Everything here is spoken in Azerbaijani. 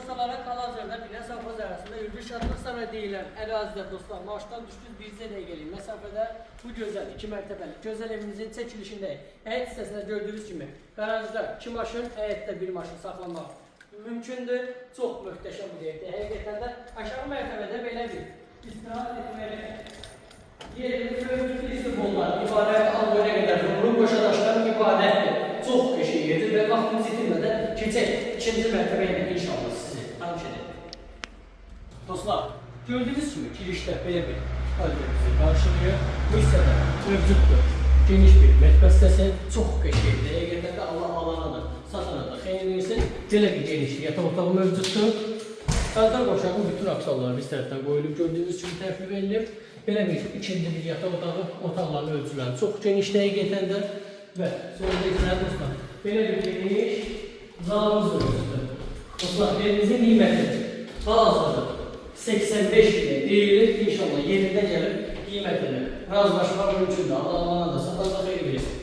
arsalara hal-hazırda Binə Safxoz arasında Ülvi Şadlıq Sarayı deyilən ərazidə dostlar, marşdan düşdüz bircə dəqiqəlik məsafədə bu gözəl 2 mərtəbəli gözəl evimizin çəkilişindəyik. Həyət hissəsində gördüyünüz kimi qarajda 2 maşın, həyətdə 1 maşın saxlamaq mümkündür. Çox möhtəşəm bir evdir. Həqiqətən də aşağı mərtəbədə belə bir istirahət etməli yerimiz mövcud istifollar, ibarət aldığı qədər rumlu qoşadaşdan ibarətdir. Çox qəşəng yerdir və vaxtımız itirmədən keçək ikinci mərtəbəyə də inşallah sizi tanış edək. Dostlar, gördüyünüz kimi girişdə belə bir halde bizi qarşılıyor. Bu hissədə mövcuddur. Geniş bir mətbəx hissəsi, çox qəşəngdir. Həqiqətən də Allah alana da, satana da xeyir versin. Belə bir geniş yataq otağı mövcuddur. Qazdan qoşağın bütün aksalları biz tərəfdən qoyulub, gördüyünüz kimi tərtib edilir. Belə bir ikinci bir yataq otağı, otaqların ölçüləri çox genişdir həqiqətən də. Və sonunda isə dostlar, belə bir geniş zalımız mövcuddur. Dostlar, evimizin qiyməti hal-hazırda 85 ilə deyilir. İnşallah yerində gəlib qiymətini razılaşmaq mümkündür. Allah da satanda xeyir versin.